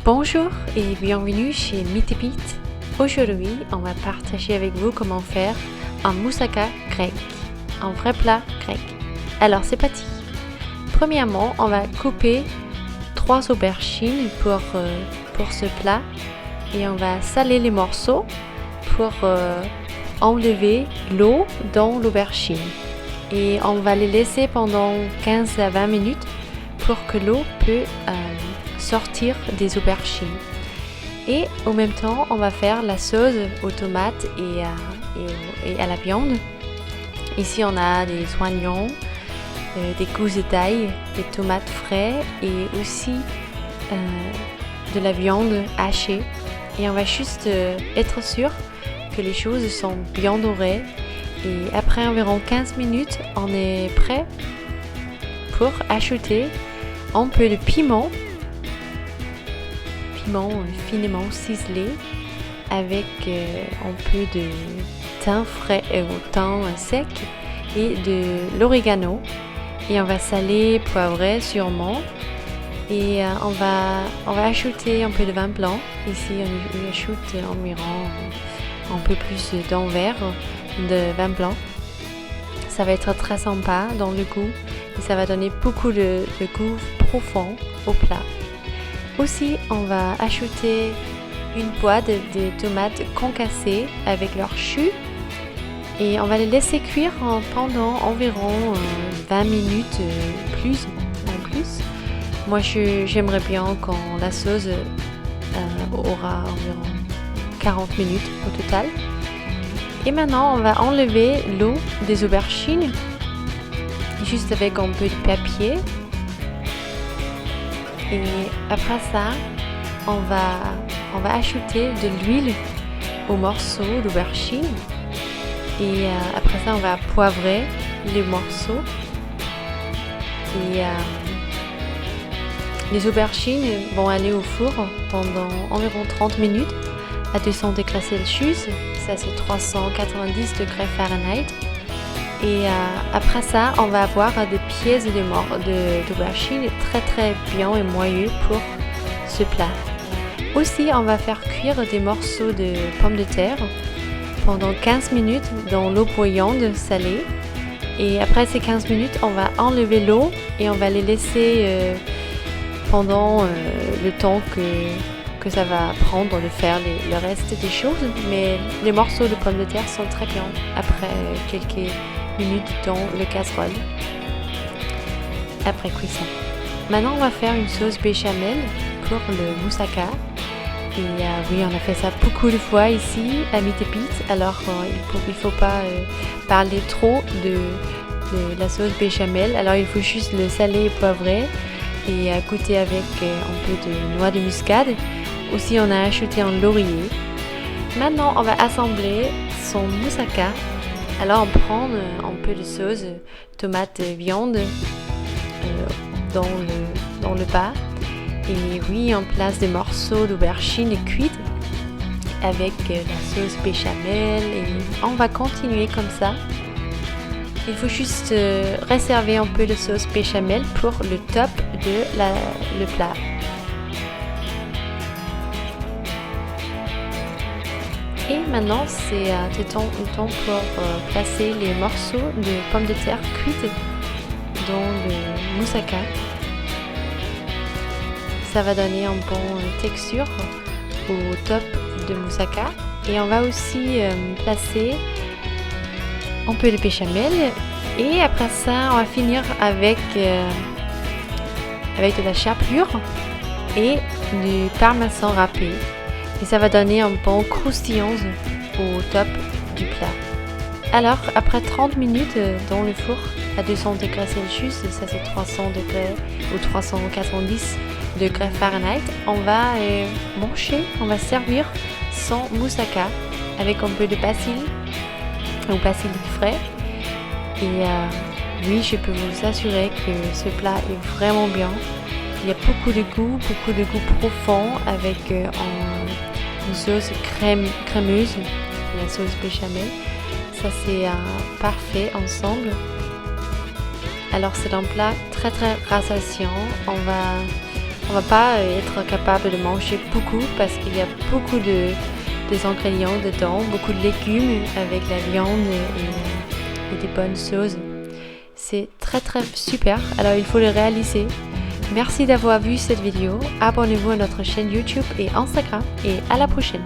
Bonjour et bienvenue chez Meet et Pete. Aujourd'hui, on va partager avec vous comment faire un moussaka grec, un vrai plat grec. Alors c'est parti. Premièrement, on va couper 3 aubergines pour ce plat et on va saler les morceaux pour enlever l'eau dans l'aubergine. Et on va les laisser pendant 15 à 20 minutes pour que l'eau peut sortir des aubergines. Et en même temps, on va faire la sauce aux tomates et à la viande. Ici, on a des oignons, des gousses d'ail, des tomates frais et aussi de la viande hachée. Et on va juste être sûr que les choses sont bien dorées. Et après environ 15 minutes, on est prêt pour ajouter un peu de piment finement ciselé avec un peu de thym frais ou thym sec et de l'origano. Et on va saler, poivrer sûrement. Et on va ajouter un peu de vin blanc. Ici, on ajoute environ un peu plus d'un verre de vin blanc. Ça va être très sympa dans le goût et ça va donner beaucoup de goût profond au plat. Aussi, on va ajouter une boîte de tomates concassées avec leur jus et on va les laisser cuire pendant environ 20 minutes en plus. Moi, j'aimerais bien quand la sauce aura environ 40 minutes au total. Et maintenant, on va enlever l'eau des aubergines juste avec un peu de papier. Et après ça, on va ajouter de l'huile aux morceaux d'aubergine. Et après ça, on va poivrer les morceaux. Et les aubergines vont aller au four pendant environ 30 minutes à 200 degrés Celsius. Ça, c'est 390 degrés Fahrenheit. Et après ça, on va avoir des pièces d'aubergine très très bien et moelleux pour ce plat. Aussi, on va faire cuire des morceaux de pommes de terre pendant 15 minutes dans l'eau bouillante salée. Et après ces 15 minutes, on va enlever l'eau et on va les laisser pendant le temps que ça va prendre de faire le reste des choses. Mais les morceaux de pommes de terre sont très bien après quelques minutes dans le casserole après cuisson. Maintenant, on va faire une sauce béchamel pour le moussaka. Et oui, on a fait ça beaucoup de fois ici à Meet et Pete. Alors, il faut pas parler trop de la sauce béchamel. Alors, il faut juste le saler et poivrer et goûter avec un peu de noix de muscade. Aussi, on a ajouté un laurier. Maintenant, on va assembler son moussaka. Alors, on prend un peu de sauce, tomate, viande dans le bas. Et oui, on place des morceaux d'aubergine cuites avec la sauce béchamel. Et on va continuer comme ça. Il faut juste réserver un peu de sauce béchamel pour le top de le plat. Et maintenant, c'est temps pour placer les morceaux de pommes de terre cuites dans le moussaka. Ça va donner une bonne texture au top de moussaka. Et on va aussi placer un peu de béchamel. Et après ça, on va finir avec de la chapelure et du parmesan râpé. Et ça va donner un bon croustillant au top du plat. Alors, après 30 minutes dans le four à 200 degrés Celsius, ça c'est 300 degrés ou 390 degrés Fahrenheit, on va manger, on va servir son moussaka avec un peu de basilic ou basilic frais. Et oui, je peux vous assurer que ce plat est vraiment bien. Il y a beaucoup de goût profond avec une sauce crémeuse, la sauce béchamel. Ça c'est parfait ensemble. Alors c'est un plat très très rassasiant. On va On va pas être capable de manger beaucoup parce qu'il y a beaucoup des ingrédients dedans, beaucoup de légumes avec la viande et des bonnes sauces. C'est très super, alors il faut le réaliser. Merci d'avoir vu cette vidéo, abonnez-vous à notre chaîne YouTube et Instagram et à la prochaine.